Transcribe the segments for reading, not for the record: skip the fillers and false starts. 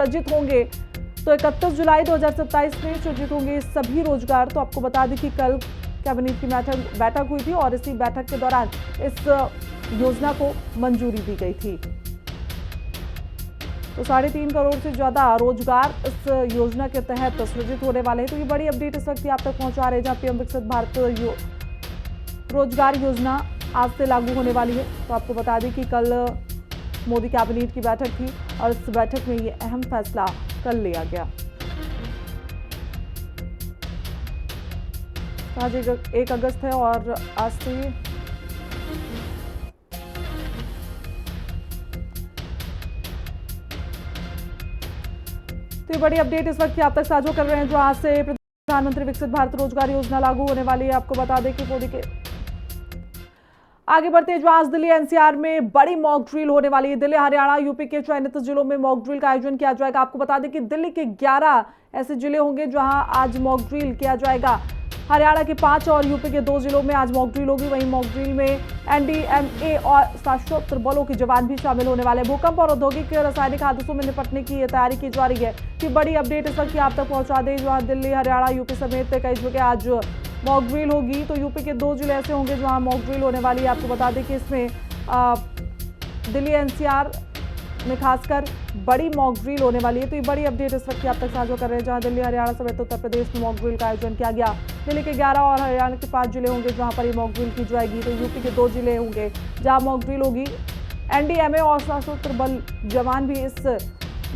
सृजित होंगे। तो 31 जुलाई 2027 में सृजित होंगे सभी रोजगार। तो आपको बता दें कि कल कैबिनेट की बैठक हुई थी और इसी बैठक के दौरान इस योजना को मंजूरी दी गई थी। तो 3.5 करोड़ से ज्यादा रोजगार इस योजना के तहत सृजित होने वाले हैं। तो ये बड़ी अपडेट इस वक्त आप तक पहुंचा रहे हैं, जहां पीएम विकसित भारत रोजगार योजना आज से लागू होने वाली है। तो आपको बता दें कि कल मोदी कैबिनेट की बैठक थी और इस बैठक में ये अहम फैसला कल लिया गया। आज 1 अगस्त है और आज से तो बड़ी अपडेट इस वक्त की आप तक साझा कर रहे हैं, जो आज से प्रधानमंत्री विकसित भारत रोजगार योजना लागू होने वाली है। आपको बता दें कि मोदी के आगे बढ़ते हैं, जो आज दिल्ली एनसीआर में बड़ी मॉक ड्रिल होने वाली है। दिल्ली, हरियाणा, यूपी के चयनित जिलों में मॉक ड्रिल का आयोजन किया जाएगा। आपको बता दें कि दिल्ली के 11 ऐसे जिले होंगे जहां आज मॉक ड्रिल किया जाएगा। हरियाणा के 5 और यूपी के 2 जिलों में आज मॉक ड्रिल होगी। वहीं मॉक ड्रिल में एनडीएमए और सशस्त्र बलों के जवान भी शामिल होने वाले हैं। भूकंप और औद्योगिक रासायनिक हादसों में निपटने की तैयारी की जा रही है। कि बड़ी अपडेट इस वक्त आप तक पहुंचा दें, जहां दिल्ली, हरियाणा, यूपी समेत कई जगह आज मॉक ड्रिल होगी। तो यूपी के 2 जिले ऐसे होंगे जहां मॉक ड्रिल होने वाली है। आपको बता दें कि इसमें दिल्ली एनसीआर में खासकर बड़ी मॉक ड्रिल होने वाली है। तो ये बड़ी अपडेट इस वक्त आप तक साझा कर रहे हैं, जहां दिल्ली, हरियाणा समेत उत्तर प्रदेश में मॉक ड्रिल का आयोजन किया गया। दिल्ली के 11 और हरियाणा के 5 जिले होंगे जहां पर ये मॉक ड्रिल की जाएगी। तो यूपी के 2 जिले होंगे जहां मॉक ड्रिल होगी। एनडीएमए और सशस्त्र बल जवान भी इस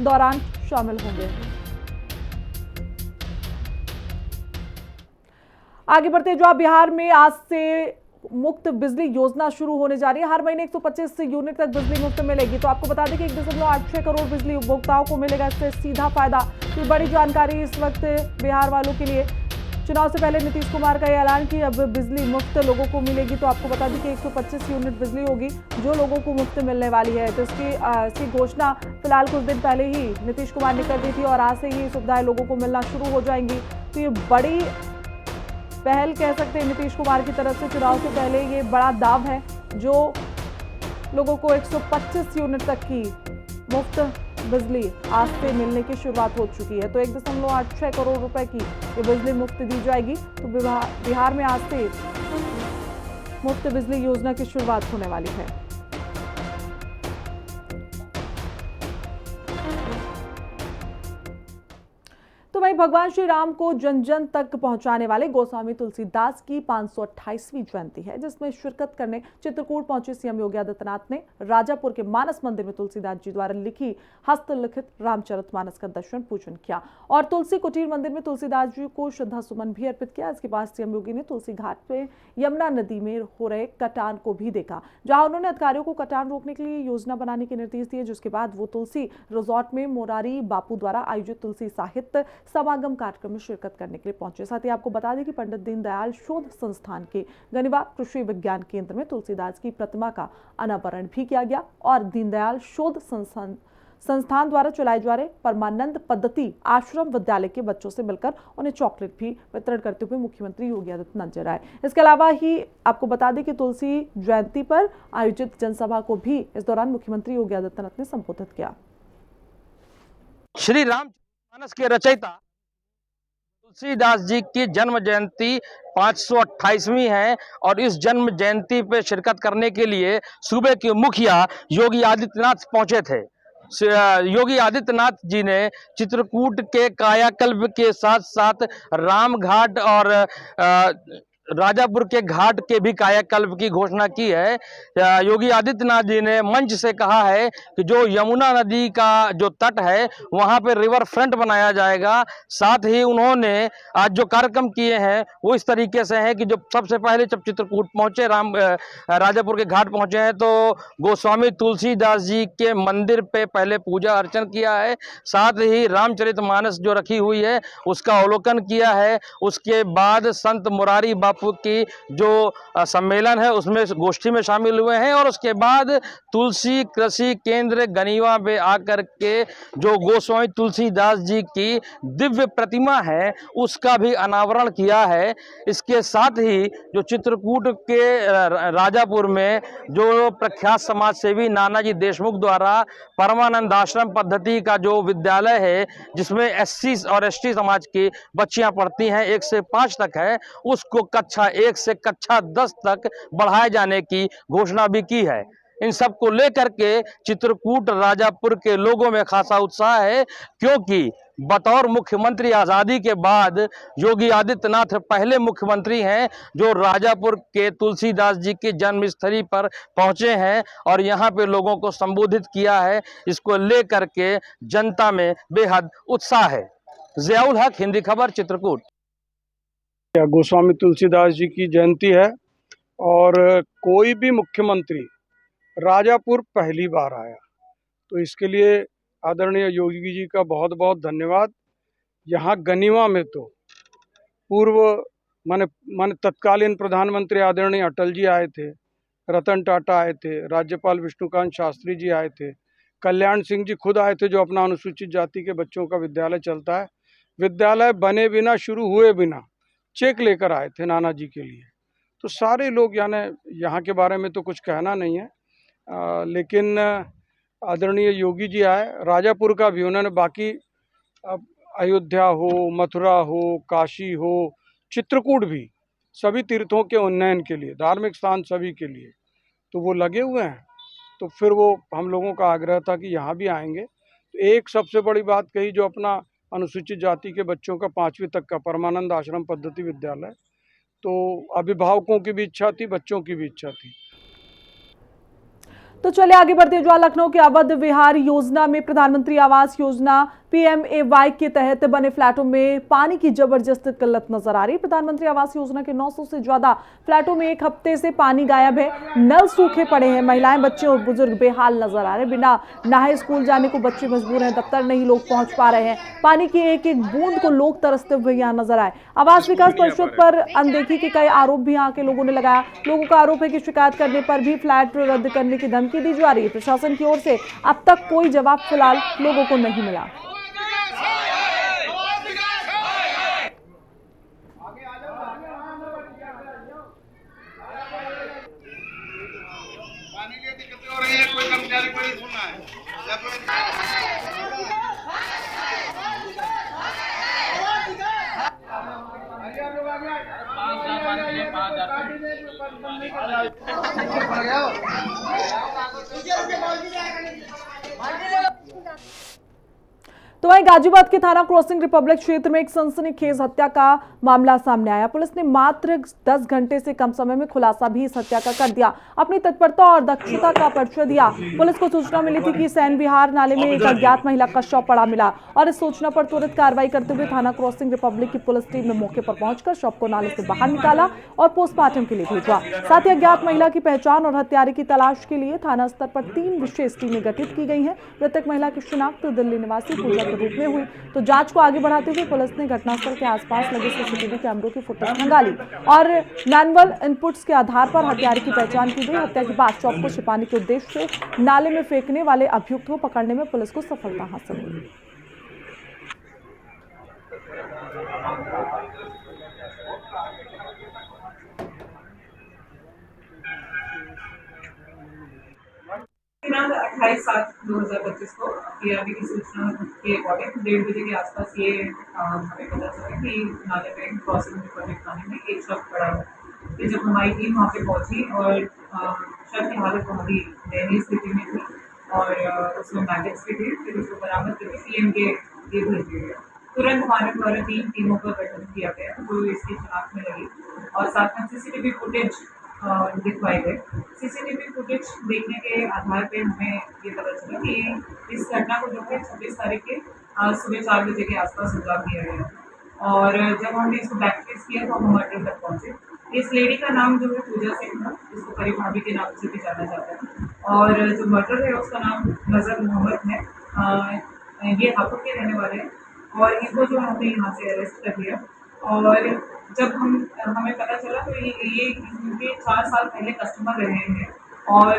दौरान शामिल होंगे। आगे बढ़ते हैं, जो आप बिहार में आज से मुफ्त बिजली योजना शुरू होने जा रही है। हर महीने 125 यूनिट तक बिजली मुफ्त मिलेगी। तो आपको बता दें कि 1.86 करोड़ बिजली उपभोक्ताओं को मिलेगा इससे सीधा फायदा। तो बड़ी जानकारी इस वक्त बिहार वालों के लिए। चुनाव से पहले नीतीश कुमार का यह ऐलान कि अब बिजली मुफ्त लोगों को मिलेगी। तो आपको बता दें कि 125 यूनिट बिजली होगी जो लोगों को मुफ्त मिलने वाली है। तो इसकी घोषणा फिलहाल कुछ दिन पहले ही नीतीश कुमार ने कर दी थी और आज से ही सुविधाएं लोगों को मिलना शुरू हो जाएंगी। तो ये बड़ी पहल कह सकते हैं नीतीश कुमार की तरफ से। चुनाव से पहले ये बड़ा दाव है, जो लोगों को 125 यूनिट तक की मुफ्त बिजली आज से मिलने की शुरुआत हो चुकी है। तो 1.86 करोड़ रुपए की ये बिजली मुफ्त दी जाएगी। तो बिहार में आज से मुफ्त बिजली योजना की शुरुआत होने वाली है। तो वहीं भगवान श्री राम को जन जन तक पहुंचाने वाले गोस्वामी तुलसीदास की 528वीं जयंती है, जिसमें शिरकत करने चित्रकूट पहुंचे सीएम योगी आदित्यनाथ ने राजापुर के मानस मंदिर में तुलसीदास जी द्वारा लिखी हस्तलिखित रामचरितमानस का दर्शन पूजन किया और तुलसी कुटीर मंदिर में तुलसीदास जी को श्रद्धा सुमन भी अर्पित किया। इसके बाद सीएम योगी ने तुलसी घाट पे यमुना नदी में हो रहे कटान को भी देखा, जहां उन्होंने अधिकारियों को कटान रोकने के लिए योजना बनाने के निर्देश दिए। जिसके बाद वो तुलसी रिजॉर्ट में मोरारी बापू द्वारा आयोजित तुलसी साहित्य समागम कार्यक्रम में शिरकत करने के लिए पहुंचे। साथ ही आपको बता दें कि पंडित दीनदयाल शोध संस्थान के गनिवा कृषि विज्ञान केंद्र में तुलसीदास की प्रतिमा का अनावरण भी किया गया और दीनदयाल शोध संस्थान द्वारा चलाए जा रहे परमानंद पद्धति आश्रम विद्यालय के बच्चों से मिलकर उन्हें चॉकलेट भी वितरण करते हुए मुख्यमंत्री योगी आदित्यनाथ नजर आए। इसके अलावा ही आपको बता दें कि तुलसी जयंती पर आयोजित जनसभा को भी इस दौरान मुख्यमंत्री योगी आदित्यनाथ ने संबोधित किया। श्री रामचरितमानस के रचयिता तुलसीदास जी की जन्म जयंती 528वीं है और इस जन्म जयंती पे शिरकत करने के लिए सूबे के मुखिया योगी आदित्यनाथ पहुंचे थे। योगी आदित्यनाथ जी ने चित्रकूट के कायाकल्प के साथ साथ रामघाट और राजापुर के घाट के भी कायाकल्प की घोषणा की है। योगी आदित्यनाथ जी ने मंच से कहा है कि जो यमुना नदी का जो तट है वहां पे रिवर फ्रंट बनाया जाएगा। साथ ही उन्होंने आज जो कार्यक्रम किए हैं वो इस तरीके से हैं कि जो सबसे पहले जब चित्रकूट पहुंचे राजापुर के घाट पहुंचे हैं तो गोस्वामी तुलसीदास जी के मंदिर पे पहले पूजा अर्चन किया है। साथ ही रामचरितमानस जो रखी हुई है उसका अवलोकन किया है। उसके बाद संत मुरारी बापू बापू की जो सम्मेलन है उसमें गोष्ठी में शामिल हुए हैं और उसके बाद तुलसी कृषि केंद्र गनीवा में आकर के जो गोस्वामी तुलसीदास जी की दिव्य प्रतिमा है उसका भी अनावरण किया है। इसके साथ ही जो चित्रकूट के राजापुर में जो प्रख्यात समाज सेवी नानाजी देशमुख द्वारा परमानंद आश्रम पद्धति का जो विद्यालय है जिसमें एससी और एसटी समाज की बच्चियां पढ़ती हैं 1 से 5 तक है, उसको कक्षा 1 से कक्षा 10 तक बढ़ाए जाने की घोषणा भी की है। इन सब को लेकर के चित्रकूट राजापुर के लोगों में खासा उत्साह है क्योंकि बतौर मुख्यमंत्री आजादी के बाद योगी आदित्यनाथ पहले मुख्यमंत्री हैं जो राजापुर के तुलसीदास जी की जन्मस्थली पर पहुंचे हैं और यहां पे लोगों को संबोधित किया है। इसको लेकर के जनता में बेहद उत्साह है। जियाउल हक, हिंदी खबर, चित्रकूट। गोस्वामी तुलसीदास जी की जयंती है और कोई भी मुख्यमंत्री राजापुर पहली बार आया, तो इसके लिए आदरणीय योगी जी का बहुत बहुत धन्यवाद। यहाँ गनीवा में तो पूर्व माने तत्कालीन प्रधानमंत्री आदरणीय अटल जी आए थे, रतन टाटा आए थे, राज्यपाल विष्णुकांत शास्त्री जी आए थे, कल्याण सिंह जी खुद आए थे जो अपना अनुसूचित जाति के बच्चों का विद्यालय चलता है। विद्यालय बने बिना, शुरू हुए बिना चेक लेकर आए थे नाना जी के लिए। तो सारे लोग यानी यहाँ के बारे में तो कुछ कहना नहीं है, लेकिन आदरणीय योगी जी आए। राजापुर का भी उन्होंने बाकी अयोध्या हो, मथुरा हो, काशी हो, चित्रकूट भी सभी तीर्थों के उन्नयन के लिए, धार्मिक स्थान सभी के लिए तो वो लगे हुए हैं। तो फिर वो हम लोगों का आग्रह था कि यहाँ भी आएंगे। तो एक सबसे बड़ी बात कही जो अपना अनुसूचित जाति के बच्चों का 5वीं तक का परमानंद आश्रम पद्धति विद्यालय, तो अभिभावकों की भी इच्छा थी, बच्चों की भी इच्छा थी। तो चलिए आगे बढ़ते हैं। जो लखनऊ के अवध विहार योजना में प्रधानमंत्री आवास योजना PMAY के तहत बने फ्लैटों में पानी की जबरदस्त किल्लत नजर आ रही है। प्रधानमंत्री आवास योजना के 900 से ज्यादा फ्लैटों में 1 हफ्ते से पानी गायब है, नल सूखे पड़े हैं, महिलाएं, बच्चे और बुजुर्ग बेहाल नजर आ रहे हैं। बिना नहाए स्कूल जाने को बच्चे मजबूर हैं, दफ्तर नहीं लोग पहुंच पा रहे हैं। पानी की एक एक बूंद को लोग तरसते हुए यहाँ नजर आए। आवास विकास परिषद पर अनदेखी के कई आरोप भी यहाँ के लोगों ने लगाया। लोगों का आरोप है कि शिकायत करने पर भी फ्लैट रद्द करने की धमकी दी जा रही है। प्रशासन की ओर से अब तक कोई जवाब फिलहाल लोगों को नहीं मिला। कोई कर्मचारी को नहीं सुनना है। तो वहीं गाजियाबाद के थाना क्रॉसिंग रिपब्लिक क्षेत्र में एक सनसनीखेज हत्या का मामला सामने आया। पुलिस ने मात्र 10 घंटे से कम समय में खुलासा भी इस हत्या का कर दिया। अपनी तत्परता और दक्षता का परिचय दिया। पुलिस को सूचना मिली थी कि सैन बिहार नाले में एक अज्ञात महिला का शव पड़ा मिला और इस सूचना पर तुरंत कार्रवाई करते हुए थाना क्रॉसिंग रिपब्लिक की पुलिस टीम ने मौके पर पहुंचकर शव को नाले से बाहर निकाला और पोस्टमार्टम के लिए भेजा। साथ ही अज्ञात महिला की पहचान और हत्यारे की तलाश के लिए थाना स्तर पर 3 विशेष टीमें गठित की गई हैं। मृतक महिला की शिनाख्त दिल्ली निवासी पूजा के रूप में हुई। तो जांच को आगे बढ़ाते हुए पुलिस ने घटनास्थल के आसपास लगे सीसीटीवी कैमरों की फुटेज खंगाली और मैनुअल इनपुट्स के आधार पर हत्यारे की पहचान की गई। हत्या के बाद शव को छिपाने के उद्देश्य से नाले में फेंकने वाले अभियुक्त को पकड़ने में पुलिस को सफलता हासिल हुई। दिनांक 28/7/2025 को पीआरबी की सूचना के अकॉर्डिंग 1:30 बजे के आसपास ये हमें पता चला कि नाले में क्रॉसिंग रिपब्लिक थाने में एक शव पड़ा है। फिर जब हमारी टीम वहाँ पे पहुंची और शव की हालत बहुत ही दयनीय स्थिति में थी और उसमें मैगेट्स भी थे, फिर उसको बरामद करके पीएम के लिए भेज दिया गया। तुरंत हमारे द्वारा 3 टीमों का गठन किया गया जो इसकी शिनाख्त में लगी और साथ में सीसीटीवी फुटेज दिखवाए गए। सीसीटीवी फुटेज देखने के आधार पर हमें ये पता चला कि इस घटना को जो है 26 तारीख के सुबह 4 बजे के आसपास अंजाम दिया गया और जब हमने इसको बैक ट्रेस किया तो हम मर्डर तक पहुँचे। इस लेडी का नाम जो है पूजा सिंह था, जिसको करीब भाभी के नाम से भी जाना जाता है और जो मर्डर है उसका नाम नजर मोहम्मद है। ये हापुड़ के रहने वाले हैं और इनको जो हमने यहाँ से अरेस्ट कर लिया और जब हमें पता चला तो ये इनके 4 साल पहले कस्टमर रहे हैं और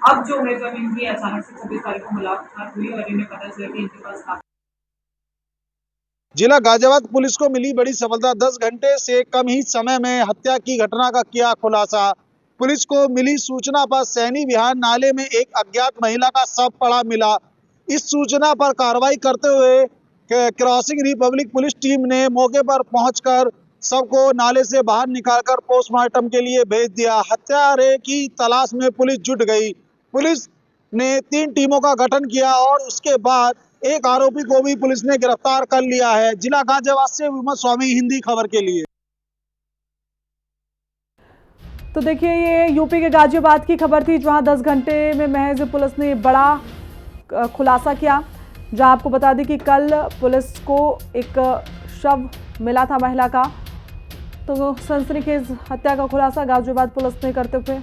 अब जो है जब इनकी अचानक से 26 तारीख को मुलाकात हुई और इन्हें पता चला कि इनके पास काफी जिला गाजियाबाद पुलिस को मिली बड़ी सफलता। 10 घंटे से कम ही समय में हत्या की घटना का किया खुलासा। पुलिस को मिली सूचना पर सैनी विहार नाले में एक अज्ञात महिला का शव पड़ा मिला। इस सूचना पर कार्रवाई करते हुए क्रॉसिंग रिपब्लिक पुलिस टीम ने मौके पर पहुंचकर शव को नाले से बाहर निकालकर पोस्टमार्टम के लिए भेज दिया। हत्यारे की तलाश में पुलिस जुट गई। पुलिस ने 3 टीमों का गठन किया और उसके बाद एक आरोपी को भी पुलिस ने गिरफ्तार कर लिया है। जिला गाजियाबाद से विमल स्वामी, हिंदी खबर के लिए। तो देखिए, ये यूपी के गाजियाबाद की खबर थी, जहां 10 घंटे में महज पुलिस ने बड़ा खुलासा किया। जहां आपको बता दें कि कल पुलिस को एक शव मिला था महिला का, तो सनसनीखेज हत्या का खुलासा गाजियाबाद पुलिस ने करते हुए।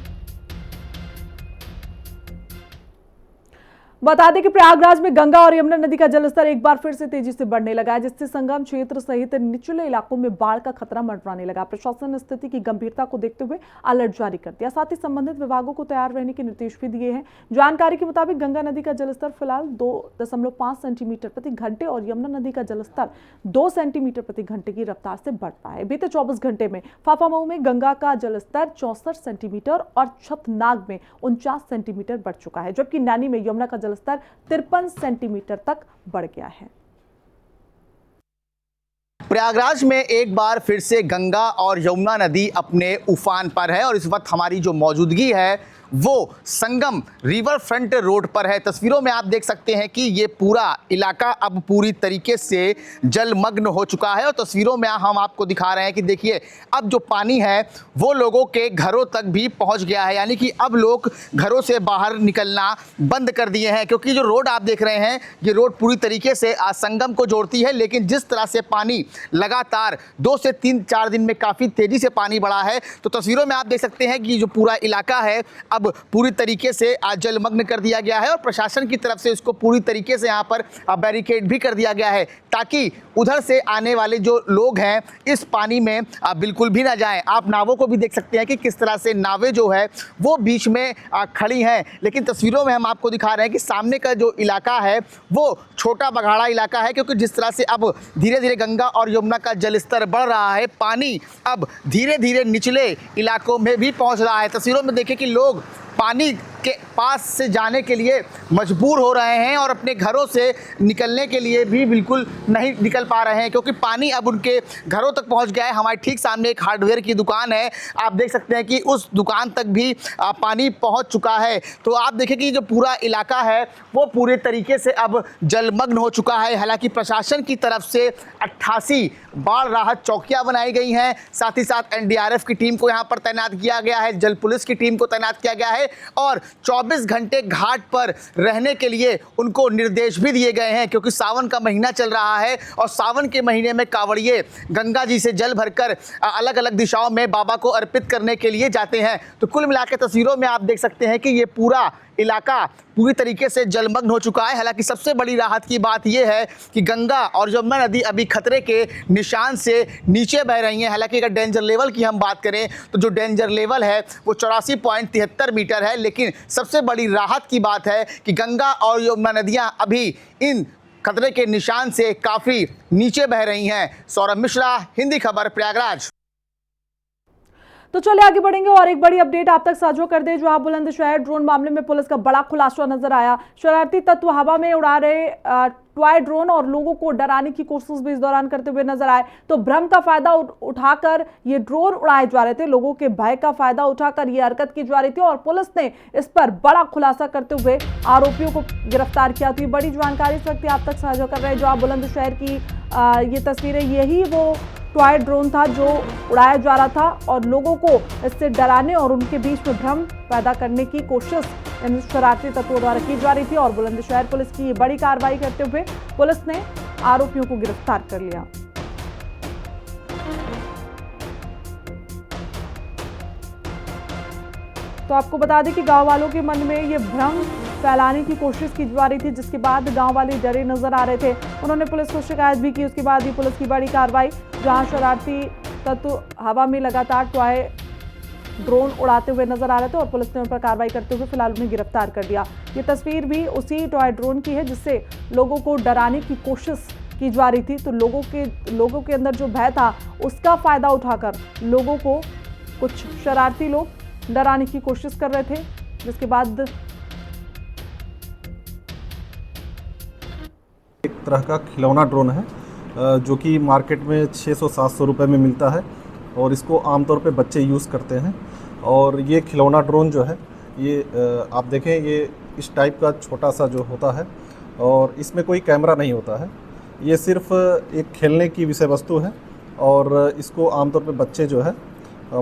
बता दें कि प्रयागराज में गंगा और यमुना नदी का जलस्तर एक बार फिर से तेजी से बढ़ने लगा है, जिससे संगम क्षेत्र सहित निचले इलाकों में बाढ़ का खतरा मंडराने लगा। प्रशासन ने स्थिति की गंभीरता को देखते हुए अलर्ट जारी कर दिया। साथ ही संबंधित विभागों को तैयार रहने के निर्देश भी दिए हैं। जानकारी के मुताबिक गंगा नदी का जलस्तर फिलहाल 2.5 सेंटीमीटर प्रति घंटे और यमुना नदी का जलस्तर 2 सेंटीमीटर प्रति घंटे की रफ्तार से बढ़ता है। बीते 24 घंटे में फाफामऊ में गंगा का जलस्तर 64 सेंटीमीटर और छतनाग में 49 सेंटीमीटर बढ़ चुका है, जबकि नैनी में यमुना का स्तर 53 सेंटीमीटर तक बढ़ गया है। प्रयागराज में एक बार फिर से गंगा और यमुना नदी अपने उफान पर है और इस वक्त हमारी जो मौजूदगी है वो संगम रिवर फ्रंट रोड पर है। तस्वीरों में आप देख सकते हैं कि ये पूरा इलाका अब पूरी तरीके से जलमग्न हो चुका है और तस्वीरों में हम आपको दिखा रहे हैं कि देखिए अब जो पानी है वो लोगों के घरों तक भी पहुंच गया है, यानी कि अब लोग घरों से बाहर निकलना बंद कर दिए हैं। क्योंकि जो रोड आप देख रहे हैं ये रोड पूरी तरीके से संगम को जोड़ती है, लेकिन जिस तरह से पानी लगातार 2 से 3-4 दिन में काफ़ी तेज़ी से पानी बढ़ा है, तो तस्वीरों में आप देख सकते हैं कि जो पूरा इलाका है अब पूरी तरीके से आज जलमग्न कर दिया गया है और प्रशासन की तरफ से इसको पूरी तरीके से यहाँ पर बैरिकेड भी कर दिया गया है ताकि उधर से आने वाले जो लोग हैं इस पानी में बिल्कुल भी ना जाएं। आप नावों को भी देख सकते हैं कि किस तरह से नावें जो है वो बीच में खड़ी हैं, लेकिन तस्वीरों में हम आपको दिखा रहे हैं कि सामने का जो इलाका है वो छोटा बघाड़ा इलाका है, क्योंकि जिस तरह से अब धीरे धीरे गंगा और यमुना का जलस्तर बढ़ रहा है, पानी अब धीरे धीरे निचले इलाकों में भी पहुँच रहा है। तस्वीरों में देखें कि लोग पानी के पास से जाने के लिए मजबूर हो रहे हैं और अपने घरों से निकलने के लिए भी बिल्कुल नहीं निकल पा रहे हैं, क्योंकि पानी अब उनके घरों तक पहुंच गया है। हमारे ठीक सामने एक हार्डवेयर की दुकान है, आप देख सकते हैं कि उस दुकान तक भी पानी पहुंच चुका है। तो आप देखें कि जो पूरा इलाका है वो पूरे तरीके से अब जलमग्न हो चुका है। हालांकि प्रशासन की तरफ से 88 बाढ़ राहत चौकियाँ बनाई गई हैं, साथ ही साथ NDRF की टीम को यहाँ पर तैनात किया गया है, जल पुलिस की टीम को तैनात किया गया है और 24 घंटे घाट पर रहने के लिए उनको निर्देश भी दिए गए हैं, क्योंकि सावन का महीना चल रहा है और सावन के महीने में कांवड़िए गंगा जी से जल भरकर अलग अलग दिशाओं में बाबा को अर्पित करने के लिए जाते हैं। तो कुल मिलाकर तस्वीरों में आप देख सकते हैं कि ये पूरा इलाका पूरी तरीके से जलमग्न हो चुका है। हालांकि सबसे बड़ी राहत की बात यह है कि गंगा और यमुना नदी अभी खतरे के निशान से नीचे बह रही हैं। हालांकि अगर डेंजर लेवल की हम बात करें तो जो डेंजर लेवल है वो 84.73 मीटर है, लेकिन सबसे बड़ी राहत की बात है कि गंगा और यमुना नदियाँ अभी इन खतरे के निशान से काफ़ी नीचे बह रही हैं। सौरभ मिश्रा, हिंदी खबर, प्रयागराज। तो चलिए आगे बढ़ेंगे और एक बड़ी अपडेट आप तक साझा कर दें, जो आप बुलंदशहर ड्रोन मामले में पुलिस का बड़ा खुलासा नजर आया। शरारती तत्व हवा में उड़ा रहे टॉय ड्रोन और लोगों को डराने की कोशिश भी इस दौरान करते हुए नजर आए। तो भ्रम का फायदा उठाकर ये ड्रोन उड़ाए जा रहे थे, लोगों के भय का फायदा उठाकर ये हरकत की जा रही थी और पुलिस ने इस पर बड़ा खुलासा करते हुए आरोपियों को गिरफ्तार किया। तो ये बड़ी जानकारी इस वक्त आप तक साझा कर रहे हैं, जो आप बुलंदशहर की ये तस्वीरें, यही वो टॉय ड्रोन था जो उड़ाया जा रहा था और लोगों को इससे डराने और उनके बीच में भ्रम पैदा करने की कोशिश इन शरारती तत्वों द्वारा की जा रही थी। और बुलंदशहर पुलिस की ये बड़ी कार्रवाई करते हुए पुलिस ने आरोपियों को गिरफ्तार कर लिया। तो आपको बता दें कि गांव वालों के मन में ये भ्रम फैलाने की कोशिश की जा रही थी, जिसके बाद गांव वाले डरे नजर आ रहे थे। उन्होंने पुलिस को शिकायत भी की। उसके बाद ही पुलिस की बड़ी कार्रवाई, जहां शरारती तत्व हवा में लगातार टॉय ड्रोन उड़ाते हुए नजर आ रहे थे और पुलिस ने उन पर कार्रवाई करते हुए फिलहाल उन्हें गिरफ्तार कर लिया। ये तस्वीर भी उसी टॉय ड्रोन की है जिससे लोगों को डराने की कोशिश की जा रही थी। तो लोगों के अंदर जो भय था उसका फायदा उठाकर लोगों को कुछ शरारती लोग डराने की कोशिश कर रहे थे, जिसके बाद एक तरह का खिलौना ड्रोन है जो कि मार्केट में 600-700 रुपए में मिलता है और इसको आमतौर पे बच्चे यूज़ करते हैं। और ये खिलौना ड्रोन जो है ये आप देखें ये इस टाइप का छोटा सा जो होता है और इसमें कोई कैमरा नहीं होता है। ये सिर्फ एक खेलने की विषय वस्तु है और इसको आमतौर पे बच्चे जो है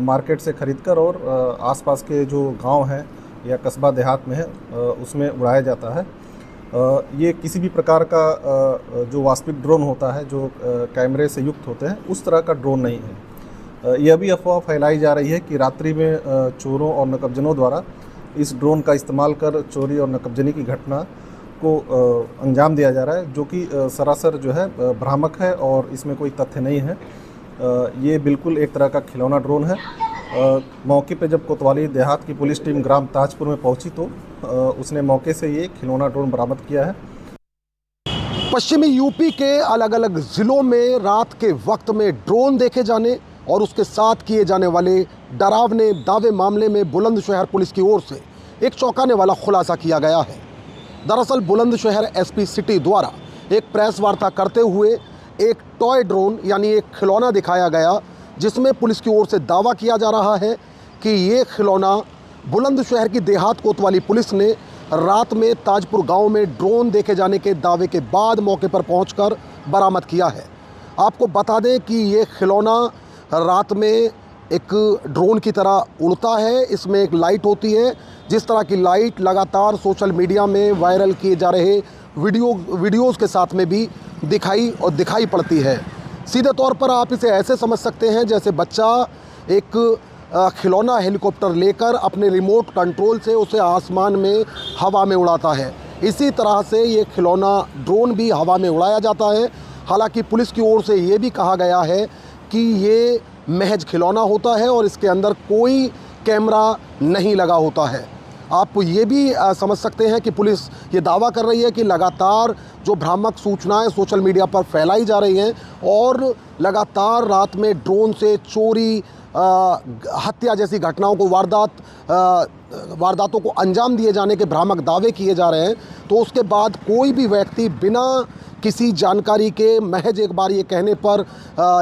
मार्केट से ख़रीदकर और आसपास के जो गांव हैं या कस्बा देहात में है उसमें उड़ाया जाता है। ये किसी भी प्रकार का जो वास्तविक ड्रोन होता है जो कैमरे से युक्त होते हैं उस तरह का ड्रोन नहीं है। यह भी अफवाह फैलाई जा रही है कि रात्रि में चोरों और नकबजनों द्वारा इस ड्रोन का इस्तेमाल कर चोरी और नकबजनी की घटना को अंजाम दिया जा रहा है, जो कि सरासर जो है भ्रामक है और इसमें कोई तथ्य नहीं है। ये बिल्कुल एक तरह का खिलौना ड्रोन है। मौके पे जब कोतवाली देहात की पुलिस टीम ग्राम ताजपुर में पहुंची तो उसने मौके से ये खिलौना ड्रोन बरामद किया है। पश्चिमी यूपी के अलग अलग ज़िलों में रात के वक्त में ड्रोन देखे जाने और उसके साथ किए जाने वाले डरावने दावे मामले में बुलंदशहर पुलिस की ओर से एक चौंकाने वाला खुलासा किया गया है। दरअसल बुलंदशहर एसपी सिटी द्वारा एक प्रेस वार्ता करते हुए एक टॉय ड्रोन यानी एक खिलौना दिखाया गया, जिसमें पुलिस की ओर से दावा किया जा रहा है कि ये खिलौना बुलंदशहर की देहात कोतवाली पुलिस ने रात में ताजपुर गांव में ड्रोन देखे जाने के दावे के बाद मौके पर पहुंचकर बरामद किया है। आपको बता दें कि ये खिलौना रात में एक ड्रोन की तरह उड़ता है। इसमें एक लाइट होती है, जिस तरह की लाइट लगातार सोशल मीडिया में वायरल किए जा रहे वीडियोज़ के साथ में भी दिखाई पड़ती है। सीधे तौर पर आप इसे ऐसे समझ सकते हैं जैसे बच्चा एक खिलौना हेलीकॉप्टर लेकर अपने रिमोट कंट्रोल से उसे आसमान में हवा में उड़ाता है। इसी तरह से ये खिलौना ड्रोन भी हवा में उड़ाया जाता है। हालांकि पुलिस की ओर से ये भी कहा गया है कि ये महज खिलौना होता है और इसके अंदर कोई कैमरा नहीं लगा होता है। आप ये भी समझ सकते हैं कि पुलिस ये दावा कर रही है कि लगातार जो भ्रामक सूचनाएं सोशल मीडिया पर फैलाई जा रही हैं और लगातार रात में ड्रोन से चोरी, हत्या जैसी घटनाओं को वारदातों को अंजाम दिए जाने के भ्रामक दावे किए जा रहे हैं, तो उसके बाद कोई भी व्यक्ति बिना किसी जानकारी के महज एक बार ये कहने पर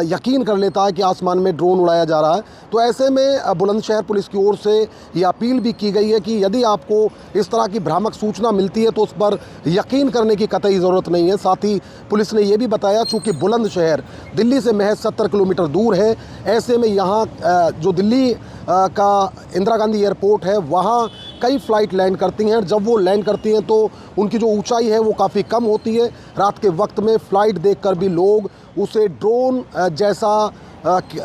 यकीन कर लेता है कि आसमान में ड्रोन उड़ाया जा रहा है। तो ऐसे में बुलंदशहर पुलिस की ओर से ये अपील भी की गई है कि यदि आपको इस तरह की भ्रामक सूचना मिलती है तो उस पर यकीन करने की कतई ज़रूरत नहीं है। साथ ही पुलिस ने ये भी बताया, चूँकि बुलंदशहर दिल्ली से महज 70 किलोमीटर दूर है, ऐसे में यहाँ जो दिल्ली का इंदिरा गांधी एयरपोर्ट है वहाँ कई फ़्लाइट लैंड करती हैं। जब वो लैंड करती हैं तो उनकी जो ऊंचाई है वो काफ़ी कम होती है। रात के वक्त में फ़्लाइट देखकर भी लोग उसे ड्रोन जैसा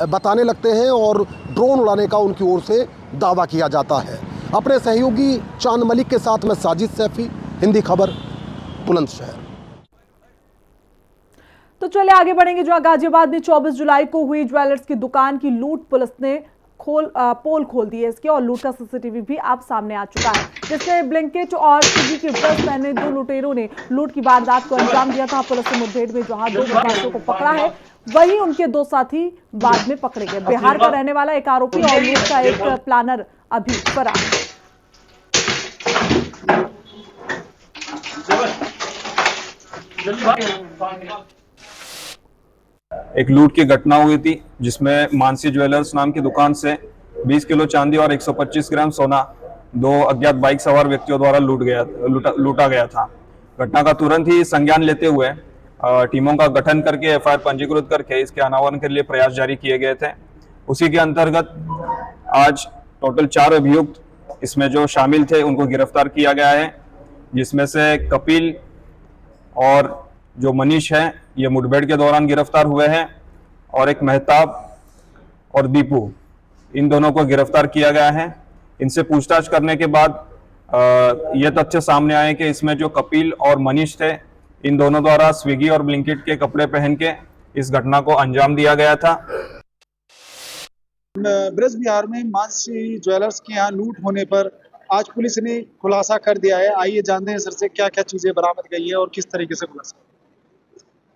बताने लगते हैं और ड्रोन उड़ाने का उनकी ओर से दावा किया जाता है। अपने सहयोगी चांद मलिक के साथ में साजिद सैफी, हिंदी खबर, बुलंदशहर। तो चलिए आगे बढ़ेंगे। जो गाजियाबाद में 24 जुलाई को हुई ज्वेलर्स की दुकान की लूट, पुलिस ने पोल खोल दी है इसके और लूट का सीसीटीवी भी आप सामने आ चुका है, जिसमें ब्लिंकेट और स्विगी के ड्रेस पहने दो लुटेरों ने लूट की वारदात को अंजाम दिया था। पुलिस ने मुठभेड़ में जहां 2 बदमाशों को पकड़ा है, वहीं उनके 2 साथी बाद में पकड़े गए। बिहार का रहने वाला एक आरोपी और लूट का एक प्लानर अभी फरार है। एक लूट की घटना हुई थी जिसमें मानसी ज्वेलर्स नाम की दुकान से 20 किलो चांदी और 125 ग्राम सोना 2 अज्ञात बाइक सवार व्यक्तियों द्वारा लूटा गया था। घटना का तुरंत ही संज्ञान लेते हुए टीमों का गठन करके एफआईआर पंजीकृत करके इसके अनावरण के लिए प्रयास जारी किए गए थे। उसी के अंतर्गत आज टोटल 4 अभियुक्त इसमें जो शामिल थे उनको गिरफ्तार किया गया है, जिसमें से कपिल और जो मनीष है ये मुठभेड़ के दौरान गिरफ्तार हुए हैं और एक मेहताब और दीपू, इन दोनों को गिरफ्तार किया गया है। इनसे पूछताछ करने के बाद ये तथ्य सामने आए कि इसमें जो कपिल और मनीष थे, इन दोनों द्वारा स्विगी और ब्लिंकिट के कपड़े पहन के इस घटना को अंजाम दिया गया था। ब्रज बिहार में मानसी ज्वेलर्स के यहाँ लूट होने पर आज पुलिस ने खुलासा कर दिया है। आइए जानते हैं सर से क्या क्या चीजें बरामद गई है और किस तरीके से खुलासा।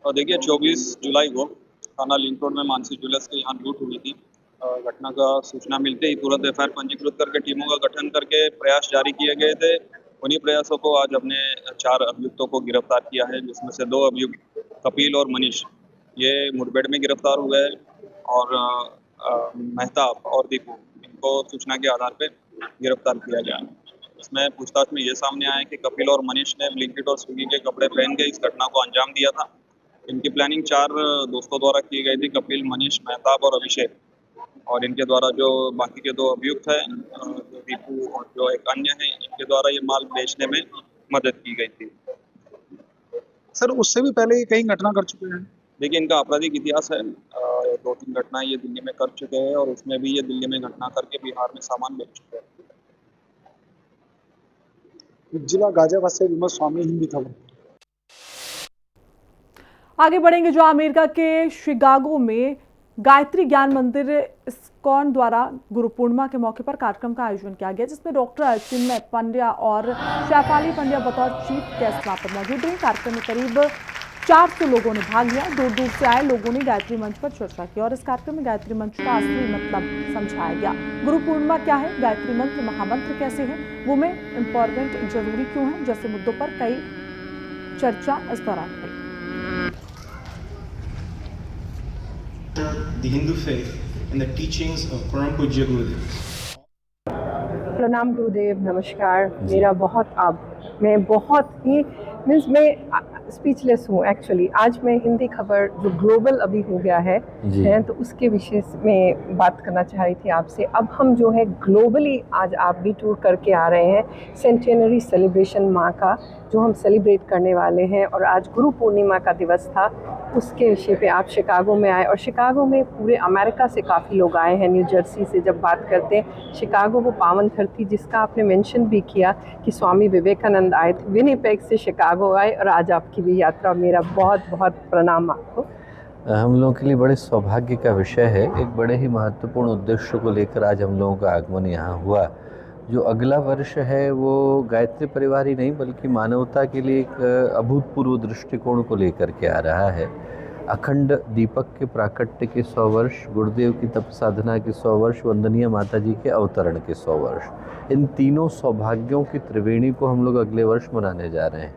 और देखिए 24 जुलाई को थाना लिंक रोड में मानसी ज्वेलर्स के यहाँ लूट हुई थी। घटना का सूचना मिलते ही तुरंत एफआईआर पंजीकृत करके टीमों का गठन करके प्रयास जारी किए गए थे। उन्हीं प्रयासों को आज हमने 4 अभियुक्तों को गिरफ्तार किया है, जिसमें से 2 अभियुक्त कपिल और मनीष ये मुठभेड़ में गिरफ्तार हुए हैं और मेहताब और दीपू इनको सूचना के आधार पर गिरफ्तार किया गया है। इसमें पूछताछ में ये सामने आया कि कपिल और मनीष ने ब्लिंकिट और स्विगी के कपड़े पहन के इस घटना को अंजाम दिया था। इनकी प्लानिंग 4 दोस्तों द्वारा की गई थी, कपिल, मनीष, मेहताब और अभिषेक। और इनके द्वारा जो बाकी के 2 अभियुक्त हैं, जो दीपू और जो एक अन्य है, इनके द्वारा ये माल बेचने में मदद की गई थी। सर उससे भी पहले ये कई घटना कर चुके हैं। देखिए इनका आपराधिक इतिहास है, 2-3 घटनाएं ये दिल्ली में कर चुके हैं और उसमें भी ये दिल्ली में घटना करके बिहार में सामान बेच चुके हैं। जिला गाजियाबाद से विमल स्वामी, हिंदी खबर। आगे बढ़ेंगे जो अमेरिका के शिकागो में गायत्री ज्ञान मंदिर इस्कॉन द्वारा गुरु पूर्णिमा के मौके पर कार्यक्रम का आयोजन किया गया, जिसमें डॉक्टर चिन्मय पंड्या और शैफाली पंड्या बतौर चीफ गेस्ट वहां पर मौजूद रहे। कार्यक्रम में करीब 400 लोगों ने भाग लिया। दूर दूर से आए लोगों ने गायत्री मंच पर चर्चा की और इस कार्यक्रम में गायत्री मंच का असली मतलब समझाया गया। गुरु पूर्णिमा क्या है, गायत्री मंत्र महामंत्र कैसे है, वुमेन एम्पावरमेंट जरूरी क्यों है, जैसे मुद्दों पर कई चर्चा इस दौरान हुई। The Hindu faith and the teachings of Param Pujya Gurudev. प्रणाम गुरुदेव, नमस्कार। मेरा मैं बहुत ही मैं स्पीचलेस हूँ एक्चुअली। आज मैं हिंदी खबर जो ग्लोबल अभी हो गया है तो उसके विषय में बात करना चाह रही थी आपसे। अब हम जो है ग्लोबली आज आप भी टूर करके आ रहे हैं सेंटेनरी सेलिब्रेशन माँ का, जो हम सेलिब्रेट करने वाले हैं। और आज गुरु पूर्णिमा का दिवस था, उसके विषय पे आप शिकागो में आए और शिकागो में पूरे अमेरिका से काफ़ी लोग आए हैं। न्यू जर्सी से जब बात करते हैं, शिकागो वो पावन धरती जिसका आपने मेंशन भी किया कि स्वामी विवेकानंद आए थे, विनिपेग से शिकागो आए और आज आपकी भी यात्रा। मेरा बहुत बहुत प्रणाम आपको। हम लोगों के लिए बड़े सौभाग्य का विषय है। एक बड़े ही महत्वपूर्ण उद्देश्य को लेकर आज हम लोगों का आगमन यहाँ हुआ। जो अगला वर्ष है वो गायत्री परिवार ही नहीं बल्कि मानवता के लिए एक अभूतपूर्व दृष्टिकोण को लेकर के आ रहा है। अखंड दीपक के प्राकट्य के 100 वर्ष, गुरुदेव की तप साधना के 100 वर्ष, वंदनीय माता जी के अवतरण के 100 वर्ष, इन तीनों सौभाग्यों की त्रिवेणी को हम लोग अगले वर्ष मनाने जा रहे हैं।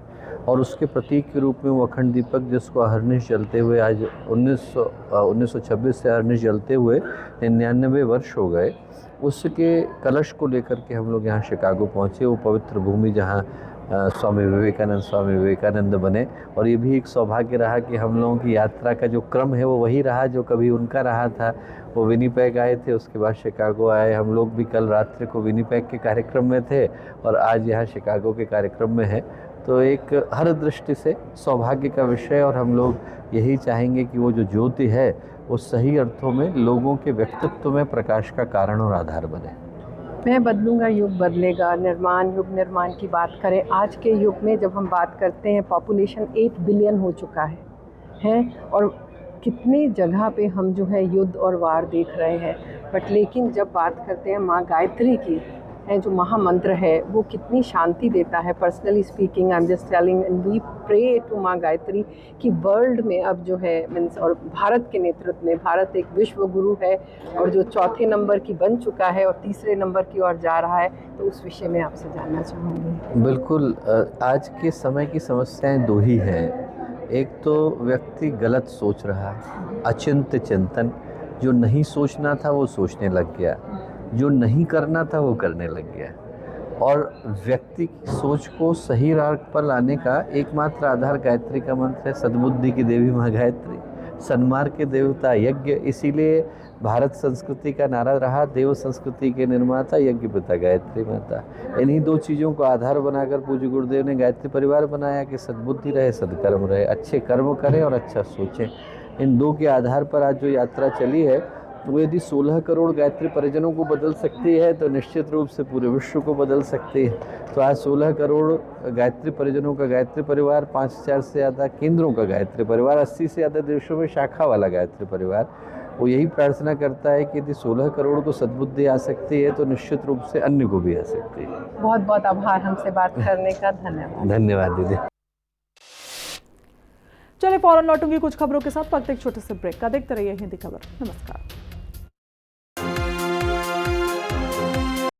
और उसके प्रतीक के रूप में वो अखंड दीपक जिसको अहर्निश जलते हुए आज 1926 से अहर्निश जलते हुए 99 वर्ष हो गए, उसके कलश को लेकर के हम लोग यहाँ शिकागो पहुँचे। वो पवित्र भूमि जहाँ स्वामी विवेकानंद बने। और ये भी एक सौभाग्य रहा कि हम लोगों की यात्रा का जो क्रम है वो वही रहा जो कभी उनका रहा था। वो विनिपेग आए थे, उसके बाद शिकागो आए। हम लोग भी कल रात्रि को विनिपेग के कार्यक्रम में थे और आज यहाँ शिकागो के कार्यक्रम में है। तो एक हर दृष्टि से सौभाग्य का विषय, और हम लोग यही चाहेंगे कि वो जो ज्योति है वो सही अर्थों में लोगों के व्यक्तित्व में प्रकाश का कारण और आधार बने। मैं बदलूंगा, युग बदलेगा। युग निर्माण की बात करें, आज के युग में जब हम बात करते हैं पॉपुलेशन 8 बिलियन हो चुका है और कितनी जगह पे हम जो है युद्ध और वार देख रहे हैं। बट लेकिन जब बात करते हैं माँ गायत्री की है, जो महामंत्र है वो कितनी शांति देता है। Personally speaking, I am just telling and we pray to माँ गायत्री कि वर्ल्ड में अब जो है मीन्स, और भारत के नेतृत्व में, भारत एक विश्व गुरु है और जो 4थे नंबर की बन चुका है और 3रे नंबर की ओर जा रहा है, तो उस विषय में आपसे जानना चाहूँगी। बिल्कुल, आज के समय की समस्याएं 2 ही हैं। एक तो व्यक्ति गलत सोच रहा है, अचिंत्य चिंतन, जो नहीं सोचना था वो सोचने लग गया, जो नहीं करना था वो करने लग गया। और व्यक्ति की सोच को सही राह पर लाने का एकमात्र आधार गायत्री का मंत्र है। सद्बुद्धि की देवी माँ गायत्री, सन्मार्ग के देवता यज्ञ। इसीलिए भारत संस्कृति का नारा रहा, देव संस्कृति के निर्माता यज्ञ पिता गायत्री माता। इन्हीं 2 चीज़ों को आधार बनाकर पूज्य गुरुदेव ने गायत्री परिवार बनाया कि सद्बुद्धि रहे, सद्कर्म रहे, अच्छे कर्म करें और अच्छा सोचें। इन 2 के आधार पर आज जो यात्रा चली है वो यदि 16 करोड़ गायत्री परिजनों को बदल सकती है तो निश्चित रूप से पूरे विश्व को बदल सकती है। तो आज 16 करोड़ गायत्री परिजनों का गायत्री परिवार, 5000 से ज़्यादा केंद्रों का गायत्री परिवार, 80 से ज़्यादा देशों में शाखा वाला गायत्री परिवार, वो यही प्रार्थना करता है कि यदि 16 करोड़ को सद्बुद्धि आ सकती है तो निश्चित रूप से अन्य को भी आ सकती है। बहुत बहुत आभार हमसे बात करने का, धन्यवाद। धन्यवाद दीदी। चलिए फौरन लौटूंगी कुछ खबरों के साथ, वक्त एक छोटे से ब्रेक का। देखते रहिए हिंदी खबर। नमस्कार।